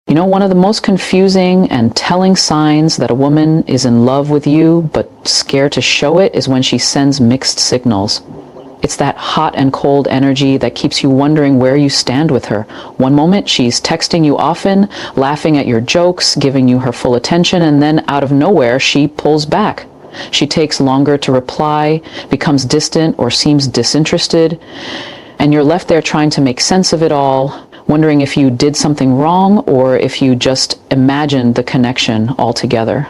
You know, one of the most confusing and telling signs that a woman is in love with you but scared to show it is when she sends mixed signals. It's that hot and cold energy that keeps you wondering where you stand with her. One moment she's texting you often, laughing at your jokes, giving you her full attention, and then out of nowhere she pulls back. She takes longer to reply, becomes distant or seems disinterested, and you're left there trying to make sense of it all, wondering if you did something wrong or if you just imagined the connection altogether.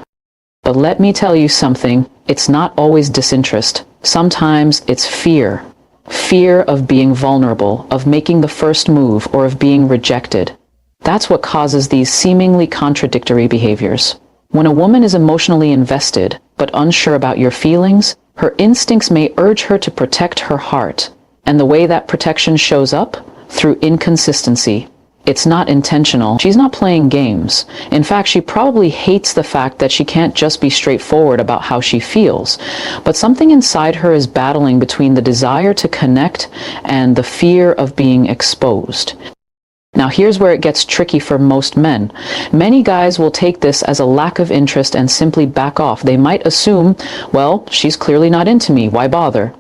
But let me tell you something, it's not always disinterest. Sometimes it's fear. Fear of being vulnerable, of making the first move, or of being rejected. That's what causes these seemingly contradictory behaviors. When a woman is emotionally invested, but unsure about your feelings, her instincts may urge her to protect her heart. And the way that protection shows up? Through inconsistency. It's not intentional. She's not playing games. In fact, she probably hates the fact that she can't just be straightforward about how she feels. But something inside her is battling between the desire to connect and the fear of being exposed. Now, here's where it gets tricky for most men. Many guys will take this as a lack of interest and simply back off. They might assume, well, she's clearly not into me. Why bother?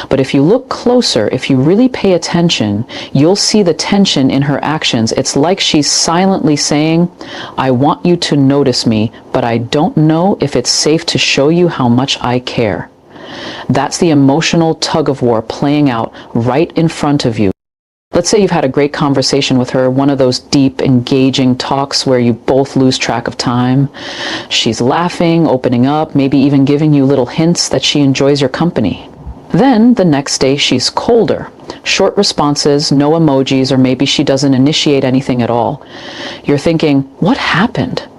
But if you look closer, if you really pay attention, you'll see the tension in her actions. It's like she's silently saying, I want you to notice me, but I don't know if it's safe to show you how much I care. That's the emotional tug-of-war playing out right in front of you. Let's say you've had a great conversation with her, one of those deep, engaging talks where you both lose track of time. She's laughing, opening up, maybe even giving you little hints that she enjoys your company. Then, the next day, she's colder. Short responses, no emojis, or maybe she doesn't initiate anything at all. You're thinking, what happened?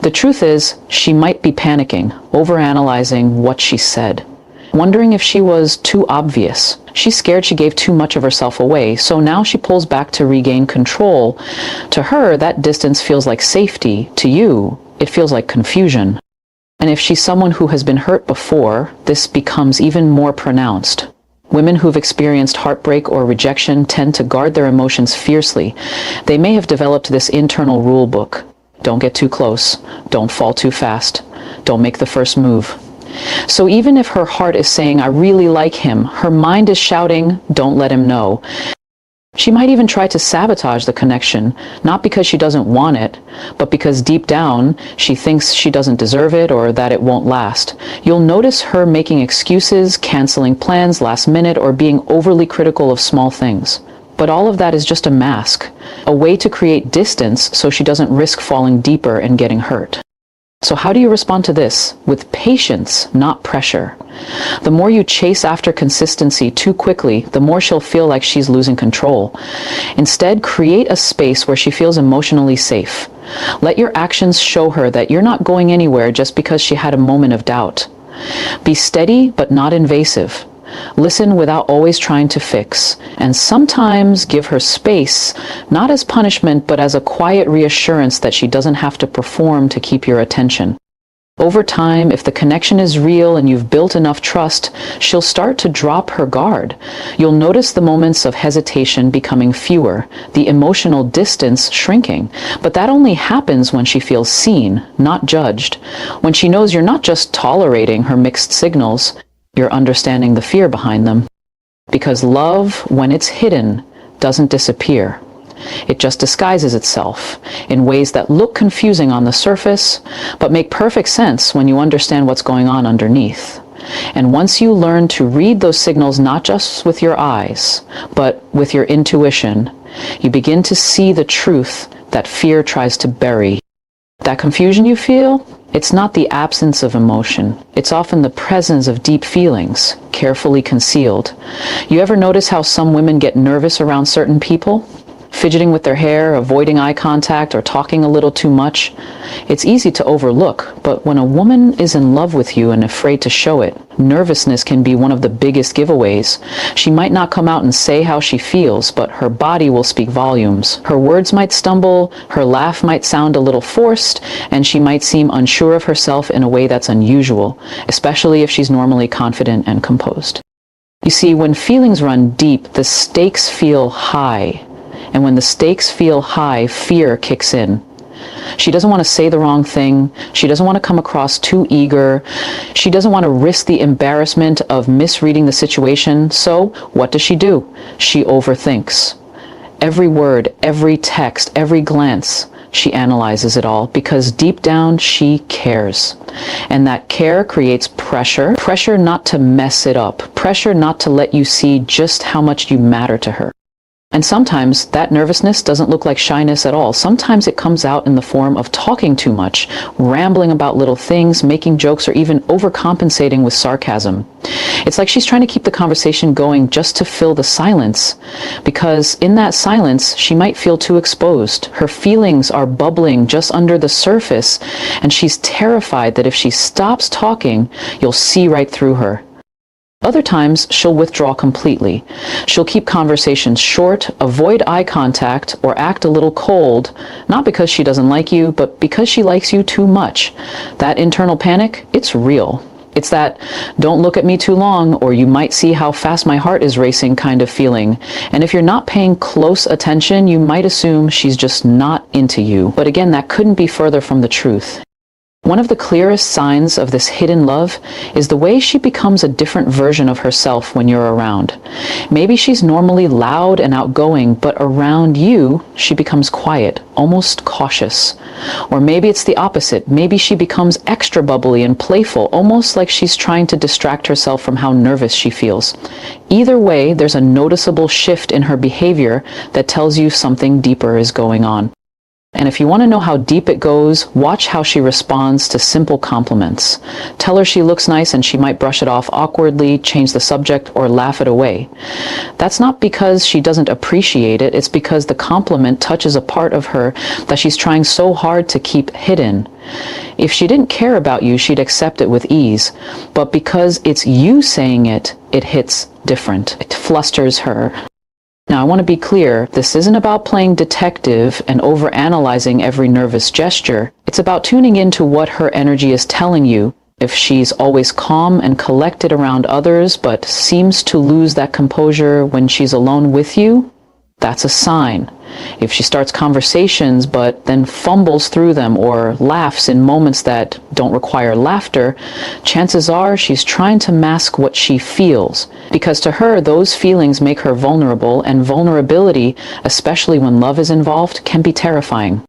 The truth is, she might be panicking, overanalyzing what she said, wondering if she was too obvious. She's scared she gave too much of herself away, so now she pulls back to regain control. To her, that distance feels like safety. To you, it feels like confusion. And if she's someone who has been hurt before, this becomes even more pronounced. Women who've experienced heartbreak or rejection tend to guard their emotions fiercely. They may have developed this internal rule book. Don't get too close. Don't fall too fast. Don't make the first move. So even if her heart is saying, I really like him, her mind is shouting, don't let him know. She might even try to sabotage the connection, not because she doesn't want it, but because deep down she thinks she doesn't deserve it or that it won't last. You'll notice her making excuses, canceling plans last minute, or being overly critical of small things. But all of that is just a mask, a way to create distance so she doesn't risk falling deeper and getting hurt. So how do you respond to this? With patience, not pressure. The more you chase after consistency too quickly, the more she'll feel like she's losing control. Instead, create a space where she feels emotionally safe. Let your actions show her that you're not going anywhere just because she had a moment of doubt. Be steady, but not invasive. Listen without always trying to fix, and sometimes give her space, not as punishment, but as a quiet reassurance that she doesn't have to perform to keep your attention. Over time, if the connection is real and you've built enough trust, she'll start to drop her guard. You'll notice the moments of hesitation becoming fewer, the emotional distance shrinking. But that only happens when she feels seen, not judged. When she knows you're not just tolerating her mixed signals, you're understanding the fear behind them. Because love, when it's hidden, doesn't disappear. It just disguises itself in ways that look confusing on the surface, but make perfect sense when you understand what's going on underneath. And once you learn to read those signals not just with your eyes, but with your intuition, you begin to see the truth that fear tries to bury. That confusion you feel? It's not the absence of emotion. It's often the presence of deep feelings, carefully concealed. You ever notice how some women get nervous around certain people? Fidgeting with their hair, avoiding eye contact, or talking a little too much? It's easy to overlook, but when a woman is in love with you and afraid to show it, nervousness can be one of the biggest giveaways. She might not come out and say how she feels, but her body will speak volumes. Her words might stumble, her laugh might sound a little forced, and she might seem unsure of herself in a way that's unusual, especially if she's normally confident and composed. You see, when feelings run deep, the stakes feel high. And when the stakes feel high, fear kicks in. She doesn't want to say the wrong thing. She doesn't want to come across too eager. She doesn't want to risk the embarrassment of misreading the situation. So what does she do? She overthinks. Every word, every text, every glance, she analyzes it all because deep down she cares. And that care creates pressure. Pressure not to mess it up. Pressure not to let you see just how much you matter to her. And sometimes that nervousness doesn't look like shyness at all. Sometimes it comes out in the form of talking too much, rambling about little things, making jokes, or even overcompensating with sarcasm. It's like she's trying to keep the conversation going just to fill the silence, because in that silence, she might feel too exposed. Her feelings are bubbling just under the surface, and she's terrified that if she stops talking, you'll see right through her. Other times, she'll withdraw completely. She'll keep conversations short, avoid eye contact, or act a little cold, not because she doesn't like you, but because she likes you too much. That internal panic, it's real. It's that "don't look at me too long, or you might see how fast my heart is racing" kind of feeling. And if you're not paying close attention, you might assume she's just not into you. But again, that couldn't be further from the truth. One of the clearest signs of this hidden love is the way she becomes a different version of herself when you're around. Maybe she's normally loud and outgoing, but around you, she becomes quiet, almost cautious. Or maybe it's the opposite. Maybe she becomes extra bubbly and playful, almost like she's trying to distract herself from how nervous she feels. Either way, there's a noticeable shift in her behavior that tells you something deeper is going on. And if you want to know how deep it goes, watch how she responds to simple compliments. Tell her she looks nice and she might brush it off awkwardly, change the subject, or laugh it away. That's not because she doesn't appreciate it, it's because the compliment touches a part of her that she's trying so hard to keep hidden. If she didn't care about you, she'd accept it with ease. But because it's you saying it, it hits different. It flusters her. Now, I want to be clear, this isn't about playing detective and overanalyzing every nervous gesture. It's about tuning into what her energy is telling you. If she's always calm and collected around others, but seems to lose that composure when she's alone with you, that's a sign. If she starts conversations but then fumbles through them or laughs in moments that don't require laughter, chances are she's trying to mask what she feels. Because to her, those feelings make her vulnerable, and vulnerability, especially when love is involved, can be terrifying.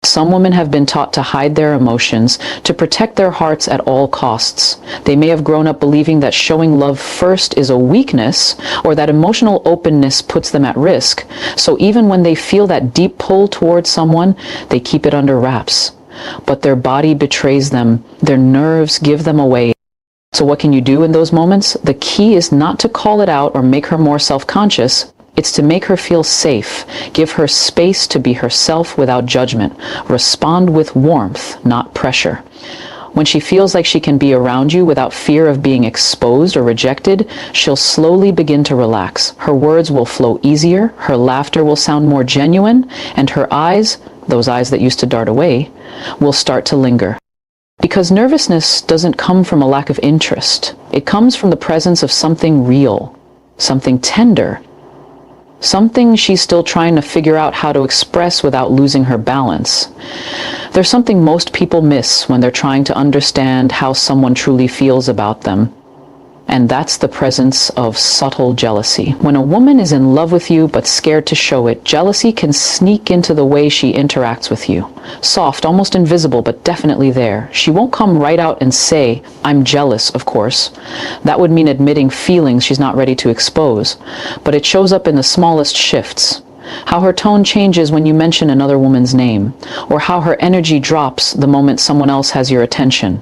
Some women have been taught to hide their emotions, to protect their hearts at all costs. They may have grown up believing that showing love first is a weakness, or that emotional openness puts them at risk. So even when they feel that deep pull towards someone, they keep it under wraps. But their body betrays them. Their nerves give them away. So what can you do in those moments? The key is not to call it out or make her more self-conscious. It's to make her feel safe, give her space to be herself without judgment, respond with warmth, not pressure. When she feels like she can be around you without fear of being exposed or rejected, she'll slowly begin to relax. Her words will flow easier, her laughter will sound more genuine, and her eyes, those eyes that used to dart away, will start to linger. Because nervousness doesn't come from a lack of interest. It comes from the presence of something real, something tender, something she's still trying to figure out how to express without losing her balance. There's something most people miss when they're trying to understand how someone truly feels about them. And that's the presence of subtle jealousy. When a woman is in love with you but scared to show it, jealousy can sneak into the way she interacts with you. Soft, almost invisible, but definitely there. She won't come right out and say, "I'm jealous," of course. That would mean admitting feelings she's not ready to expose. But it shows up in the smallest shifts. How her tone changes when you mention another woman's name, or how her energy drops the moment someone else has your attention.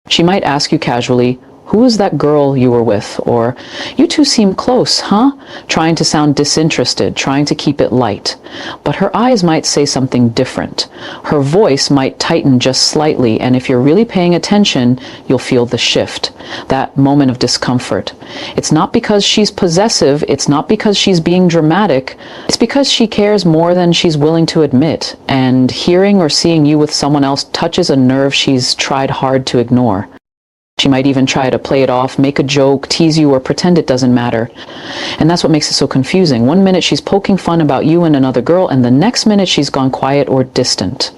She might ask you casually, "Who was that girl you were with?" Or, "You two seem close, huh?" Trying to sound disinterested, trying to keep it light. But her eyes might say something different. Her voice might tighten just slightly, and if you're really paying attention, you'll feel the shift, that moment of discomfort. It's not because she's possessive, it's not because she's being dramatic, it's because she cares more than she's willing to admit, and hearing or seeing you with someone else touches a nerve she's tried hard to ignore. She might even try to play it off, make a joke, tease you, or pretend it doesn't matter. And that's what makes it so confusing. One minute she's poking fun about you and another girl, and the next minute she's gone quiet or distant.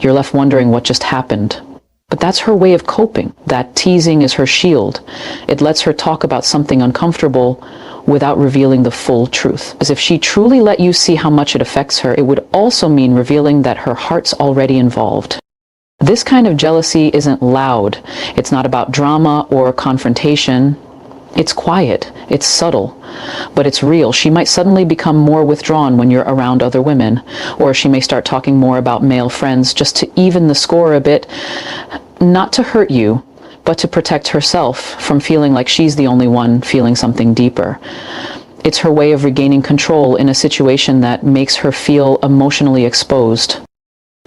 You're left wondering what just happened. But that's her way of coping. That teasing is her shield. It lets her talk about something uncomfortable without revealing the full truth. As if she truly let you see how much it affects her, it would also mean revealing that her heart's already involved. This kind of jealousy isn't loud. It's not about drama or confrontation. It's quiet, it's subtle, but it's real. She might suddenly become more withdrawn when you're around other women, or she may start talking more about male friends just to even the score a bit, not to hurt you, but to protect herself from feeling like she's the only one feeling something deeper. It's her way of regaining control in a situation that makes her feel emotionally exposed.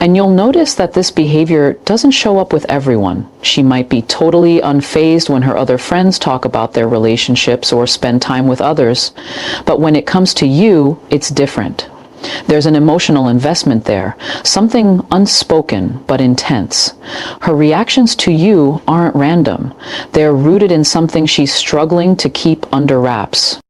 And you'll notice that this behavior doesn't show up with everyone. She might be totally unfazed when her other friends talk about their relationships or spend time with others. But when it comes to you, it's different. There's an emotional investment there, something unspoken but intense. Her reactions to you aren't random. They're rooted in something she's struggling to keep under wraps.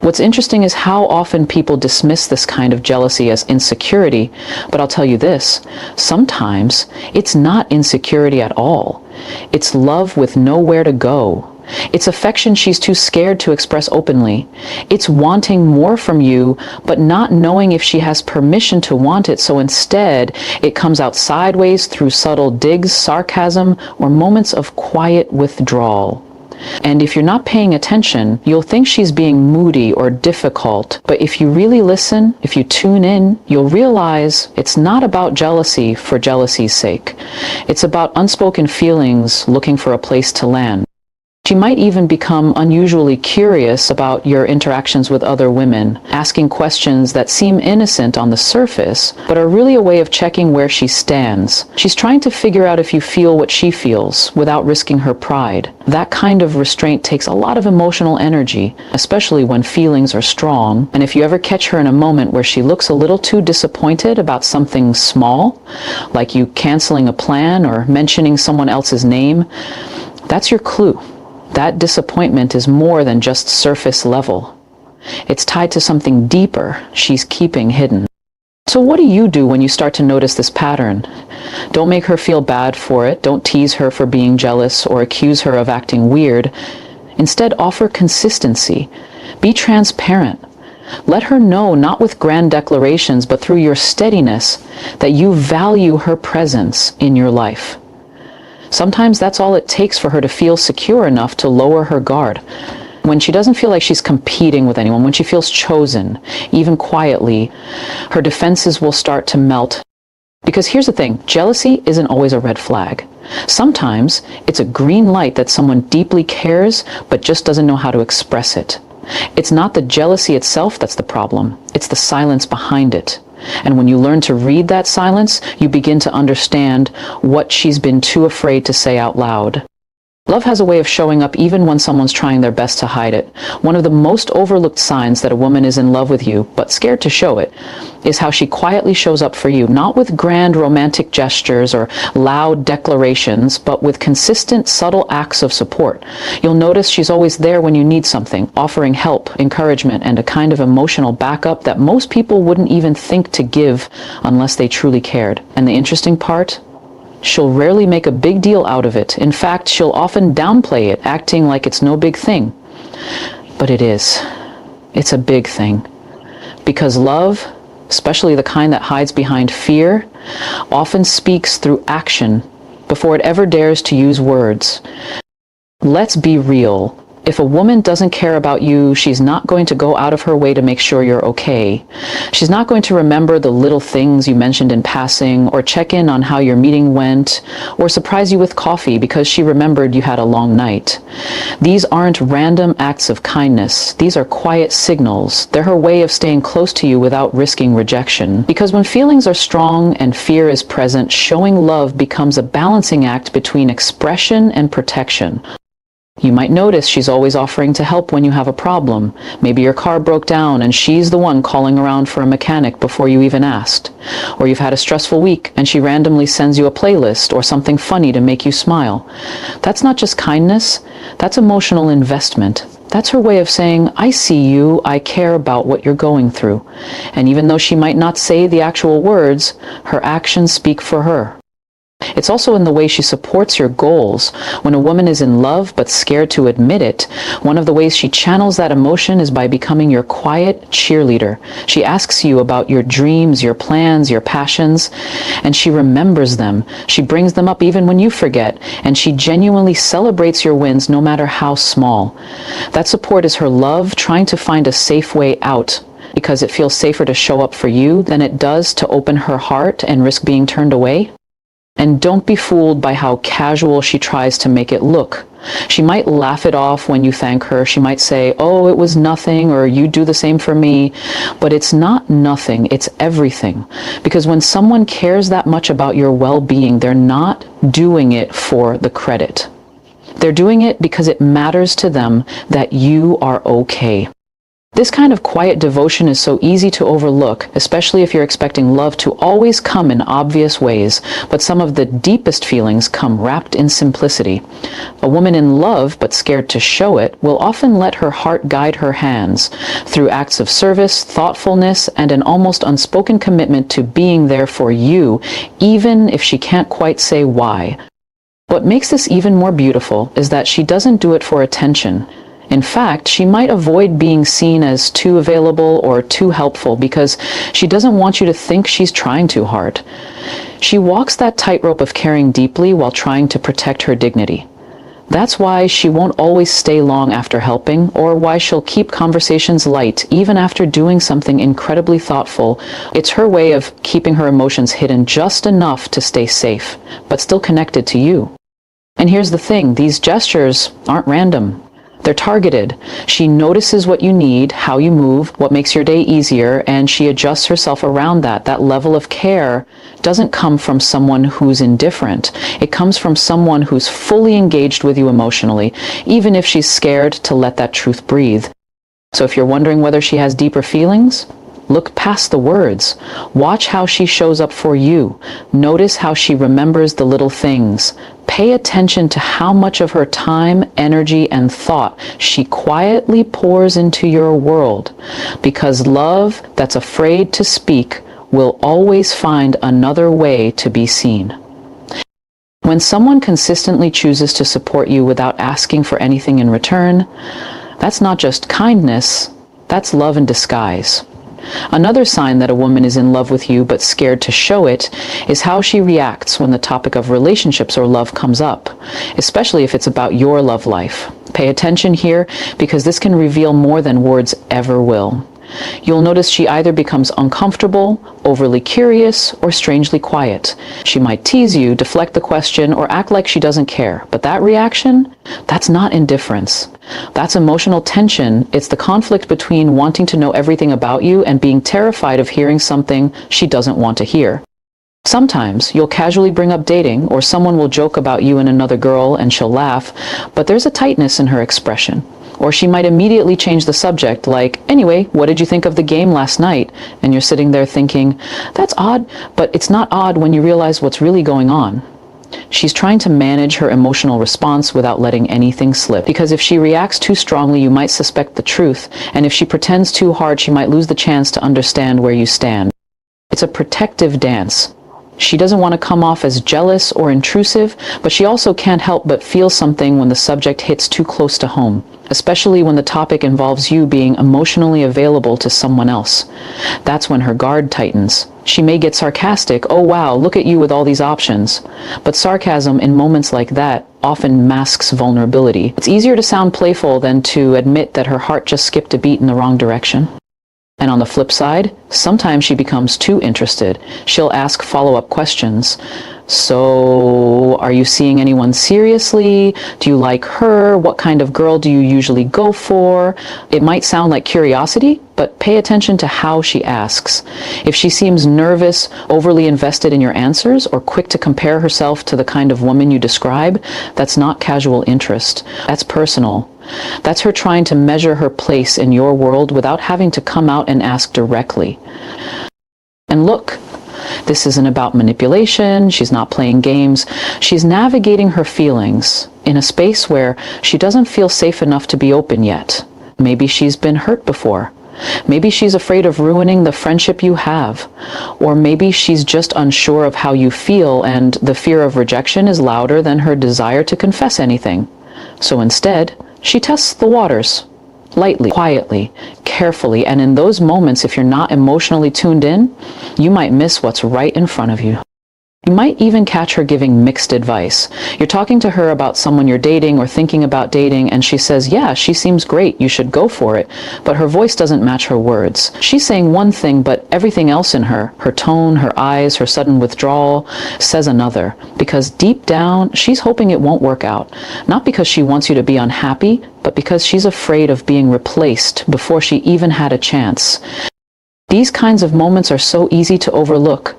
What's interesting is how often people dismiss this kind of jealousy as insecurity, but I'll tell you this, sometimes it's not insecurity at all. It's love with nowhere to go. It's affection she's too scared to express openly. It's wanting more from you, but not knowing if she has permission to want it, so instead it comes out sideways through subtle digs, sarcasm, or moments of quiet withdrawal. And if you're not paying attention, you'll think she's being moody or difficult. But if you really listen, if you tune in, you'll realize it's not about jealousy for jealousy's sake. It's about unspoken feelings looking for a place to land. She might even become unusually curious about your interactions with other women, asking questions that seem innocent on the surface, but are really a way of checking where she stands. She's trying to figure out if you feel what she feels without risking her pride. That kind of restraint takes a lot of emotional energy, especially when feelings are strong. And if you ever catch her in a moment where she looks a little too disappointed about something small, like you canceling a plan or mentioning someone else's name, that's your clue. That disappointment is more than just surface level. It's tied to something deeper she's keeping hidden. So what do you do when you start to notice this pattern? Don't make her feel bad for it. Don't tease her for being jealous or accuse her of acting weird. Instead, offer consistency. Be transparent. Let her know, not with grand declarations, but through your steadiness, that you value her presence in your life. Sometimes that's all it takes for her to feel secure enough to lower her guard. When she doesn't feel like she's competing with anyone, when she feels chosen, even quietly, her defenses will start to melt. Because here's the thing, jealousy isn't always a red flag. Sometimes it's a green light that someone deeply cares, but just doesn't know how to express it. It's not the jealousy itself that's the problem, it's the silence behind it. And when you learn to read that silence, you begin to understand what she's been too afraid to say out loud. Love has a way of showing up even when someone's trying their best to hide it. One of the most overlooked signs that a woman is in love with you, but scared to show it, is how she quietly shows up for you, not with grand romantic gestures or loud declarations, but with consistent, subtle acts of support. You'll notice she's always there when you need something, offering help, encouragement, and a kind of emotional backup that most people wouldn't even think to give unless they truly cared. And the interesting part? She'll rarely make a big deal out of it. In fact, she'll often downplay it, acting like it's no big thing. But it is. It's a big thing. Because love, especially the kind that hides behind fear, often speaks through action before it ever dares to use words. Let's be real. If a woman doesn't care about you, she's not going to go out of her way to make sure you're okay. She's not going to remember the little things you mentioned in passing, or check in on how your meeting went, or surprise you with coffee because she remembered you had a long night. These aren't random acts of kindness. These are quiet signals. They're her way of staying close to you without risking rejection. Because when feelings are strong and fear is present, showing love becomes a balancing act between expression and protection. You might notice she's always offering to help when you have a problem. Maybe your car broke down and she's the one calling around for a mechanic before you even asked. Or you've had a stressful week and she randomly sends you a playlist or something funny to make you smile. That's not just kindness, that's emotional investment. That's her way of saying, I see you, I care about what you're going through. And even though she might not say the actual words, her actions speak for her. It's also in the way she supports your goals. When a woman is in love but scared to admit it, one of the ways she channels that emotion is by becoming your quiet cheerleader. She asks you about your dreams, your plans, your passions, and she remembers them. She brings them up even when you forget, and she genuinely celebrates your wins no matter how small. That support is her love trying to find a safe way out, because it feels safer to show up for you than it does to open her heart and risk being turned away. And don't be fooled by how casual she tries to make it look. She might laugh it off when you thank her. She might say, oh, it was nothing, or you do the same for me. But it's not nothing, it's everything. Because when someone cares that much about your well-being, they're not doing it for the credit. They're doing it because it matters to them that you are okay. This kind of quiet devotion is so easy to overlook, especially if you're expecting love to always come in obvious ways, but some of the deepest feelings come wrapped in simplicity. A woman in love, but scared to show it, will often let her heart guide her hands through acts of service, thoughtfulness, and an almost unspoken commitment to being there for you, even if she can't quite say why. What makes this even more beautiful is that she doesn't do it for attention. In fact, she might avoid being seen as too available or too helpful because she doesn't want you to think she's trying too hard. She walks that tightrope of caring deeply while trying to protect her dignity. That's why she won't always stay long after helping, or why she'll keep conversations light even after doing something incredibly thoughtful. It's her way of keeping her emotions hidden just enough to stay safe, but still connected to you. And here's the thing, these gestures aren't random. They're targeted. She notices what you need, how you move, what makes your day easier, and she adjusts herself around that. That level of care doesn't come from someone who's indifferent. It comes from someone who's fully engaged with you emotionally, even if she's scared to let that truth breathe. So if you're wondering whether she has deeper feelings, look past the words. Watch how she shows up for you. Notice how she remembers the little things. Pay attention to how much of her time, energy, and thought she quietly pours into your world. Because love that's afraid to speak will always find another way to be seen. When someone consistently chooses to support you without asking for anything in return, that's not just kindness, that's love in disguise. Another sign that a woman is in love with you but scared to show it is how she reacts when the topic of relationships or love comes up, especially if it's about your love life. Pay attention here because this can reveal more than words ever will. You'll notice she either becomes uncomfortable, overly curious, or strangely quiet. She might tease you, deflect the question, or act like she doesn't care. But that reaction, that's not indifference. That's emotional tension. It's the conflict between wanting to know everything about you and being terrified of hearing something she doesn't want to hear. Sometimes you'll casually bring up dating, or someone will joke about you and another girl and she'll laugh, but there's a tightness in her expression. Or she might immediately change the subject, like, anyway, what did you think of the game last night? And you're sitting there thinking, that's odd, but it's not odd when you realize what's really going on. She's trying to manage her emotional response without letting anything slip. Because if she reacts too strongly, you might suspect the truth. And if she pretends too hard, she might lose the chance to understand where you stand. It's a protective dance. She doesn't want to come off as jealous or intrusive, but she also can't help but feel something when the subject hits too close to home, especially when the topic involves you being emotionally available to someone else. That's when her guard tightens. She may get sarcastic, oh wow, look at you with all these options. But sarcasm in moments like that often masks vulnerability. It's easier to sound playful than to admit that her heart just skipped a beat in the wrong direction. And on the flip side, sometimes she becomes too interested. She'll ask follow-up questions. So, are you seeing anyone seriously? Do you like her? What kind of girl do you usually go for? It might sound like curiosity, but pay attention to how she asks. If she seems nervous, overly invested in your answers, or quick to compare herself to the kind of woman you describe, that's not casual interest. That's personal. That's her trying to measure her place in your world without having to come out and ask directly. And look, this isn't about manipulation. She's not playing games. She's navigating her feelings in a space where she doesn't feel safe enough to be open yet. Maybe she's been hurt before. Maybe she's afraid of ruining the friendship you have. Or maybe she's just unsure of how you feel, and the fear of rejection is louder than her desire to confess anything. So instead, she tests the waters. Lightly, quietly, carefully, and in those moments, if you're not emotionally tuned in, you might miss what's right in front of you. You might even catch her giving mixed advice. You're talking to her about someone you're dating or thinking about dating, and she says, yeah, she seems great, you should go for it, but her voice doesn't match her words. She's saying one thing, but everything else in her tone, her eyes, her sudden withdrawal, says another. Because deep down, she's hoping it won't work out. Not because she wants you to be unhappy, but because she's afraid of being replaced before she even had a chance. These kinds of moments are so easy to overlook.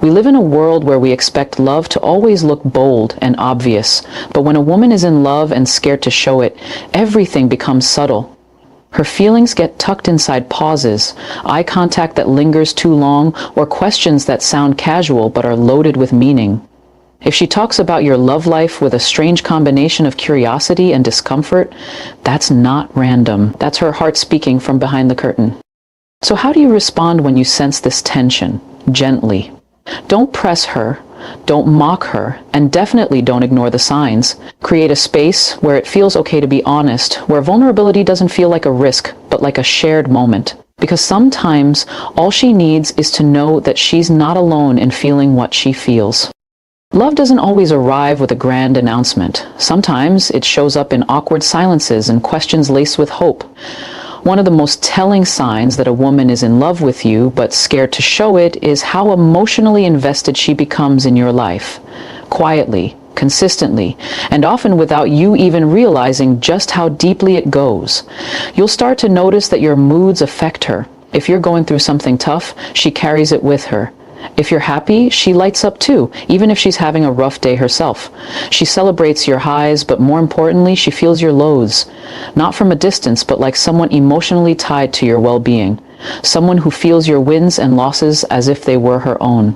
We live in a world where we expect love to always look bold and obvious, but when a woman is in love and scared to show it, everything becomes subtle. Her feelings get tucked inside pauses, eye contact that lingers too long, or questions that sound casual but are loaded with meaning. If she talks about your love life with a strange combination of curiosity and discomfort, that's not random. That's her heart speaking from behind the curtain. So how do you respond when you sense this tension? Gently. Don't press her, don't mock her, and definitely don't ignore the signs. Create a space where it feels okay to be honest, where vulnerability doesn't feel like a risk, but like a shared moment. Because sometimes all she needs is to know that she's not alone in feeling what she feels. Love doesn't always arrive with a grand announcement. Sometimes it shows up in awkward silences and questions laced with hope. One of the most telling signs that a woman is in love with you but scared to show it is how emotionally invested she becomes in your life. Quietly, consistently, and often without you even realizing just how deeply it goes. You'll start to notice that your moods affect her. If you're going through something tough, she carries it with her. If you're happy, she lights up too, even if she's having a rough day herself. She celebrates your highs, but more importantly, she feels your lows. Not from a distance, but like someone emotionally tied to your well-being. Someone who feels your wins and losses as if they were her own.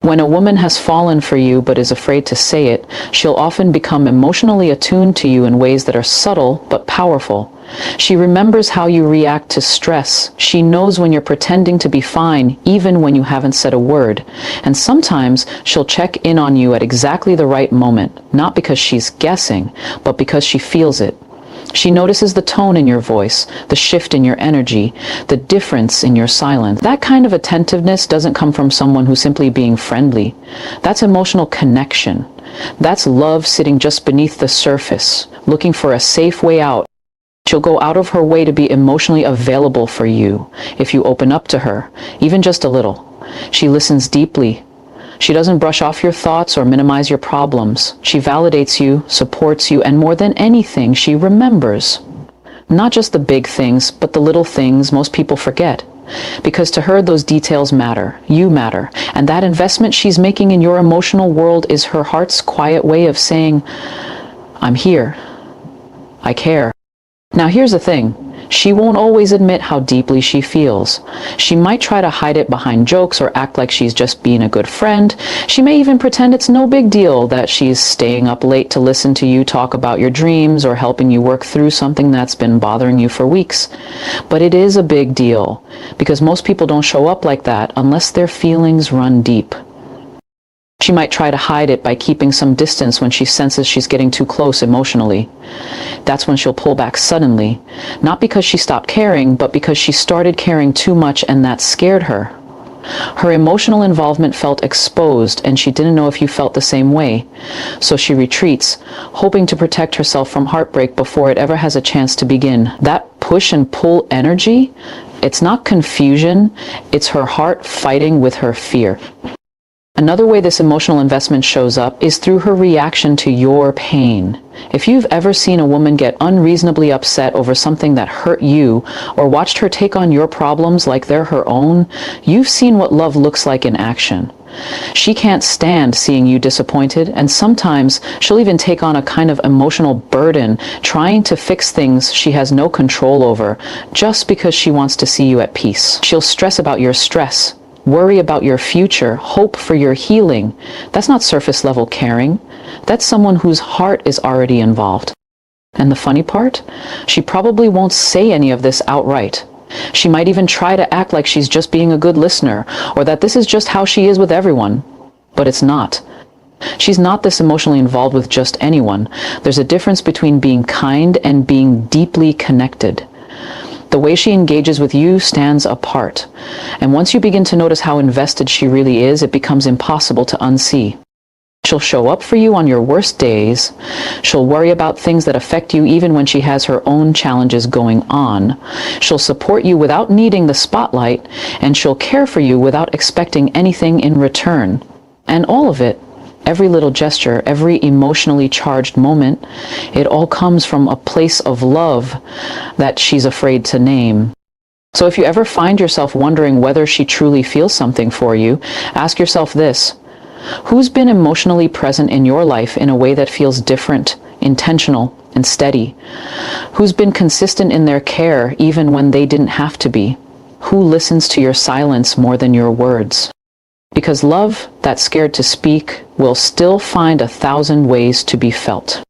When a woman has fallen for you but is afraid to say it, she'll often become emotionally attuned to you in ways that are subtle but powerful. She remembers how you react to stress. She knows when you're pretending to be fine, even when you haven't said a word. And sometimes she'll check in on you at exactly the right moment, not because she's guessing, but because she feels it. She notices the tone in your voice, the shift in your energy, the difference in your silence. That kind of attentiveness doesn't come from someone who's simply being friendly. That's emotional connection. That's love sitting just beneath the surface, looking for a safe way out. She'll go out of her way to be emotionally available for you if you open up to her, even just a little. She listens deeply. She doesn't brush off your thoughts or minimize your problems. She validates you, supports you, and more than anything, she remembers. Not just the big things, but the little things most people forget. Because to her, those details matter. You matter. And that investment she's making in your emotional world is her heart's quiet way of saying, I'm here. I care. Now here's the thing. She won't always admit how deeply she feels. She might try to hide it behind jokes or act like she's just being a good friend. She may even pretend it's no big deal that she's staying up late to listen to you talk about your dreams or helping you work through something that's been bothering you for weeks. But it is a big deal, because most people don't show up like that unless their feelings run deep. She might try to hide it by keeping some distance when she senses she's getting too close emotionally. That's when she'll pull back suddenly, not because she stopped caring, but because she started caring too much and that scared her. Her emotional involvement felt exposed, and she didn't know if you felt the same way. So she retreats, hoping to protect herself from heartbreak before it ever has a chance to begin. That push and pull energy, it's not confusion, it's her heart fighting with her fear. Another way this emotional investment shows up is through her reaction to your pain. If you've ever seen a woman get unreasonably upset over something that hurt you, or watched her take on your problems like they're her own, you've seen what love looks like in action. She can't stand seeing you disappointed, and sometimes she'll even take on a kind of emotional burden, trying to fix things she has no control over, just because she wants to see you at peace. She'll stress about your stress, worry about your future, hope for your healing. That's not surface level caring. That's someone whose heart is already involved. And the funny part? She probably won't say any of this outright. She might even try to act like she's just being a good listener, or that this is just how she is with everyone. But it's not. She's not this emotionally involved with just anyone. There's a difference between being kind and being deeply connected. The way she engages with you stands apart. And once you begin to notice how invested she really is, it becomes impossible to unsee. She'll show up for you on your worst days. She'll worry about things that affect you even when she has her own challenges going on. She'll support you without needing the spotlight, and she'll care for you without expecting anything in return. And all of it, every little gesture, every emotionally charged moment, it all comes from a place of love that she's afraid to name. So if you ever find yourself wondering whether she truly feels something for you, ask yourself this: who's been emotionally present in your life in a way that feels different, intentional, and steady? Who's been consistent in their care even when they didn't have to be? Who listens to your silence more than your words? Because love that's scared to speak will still find 1,000 ways to be felt.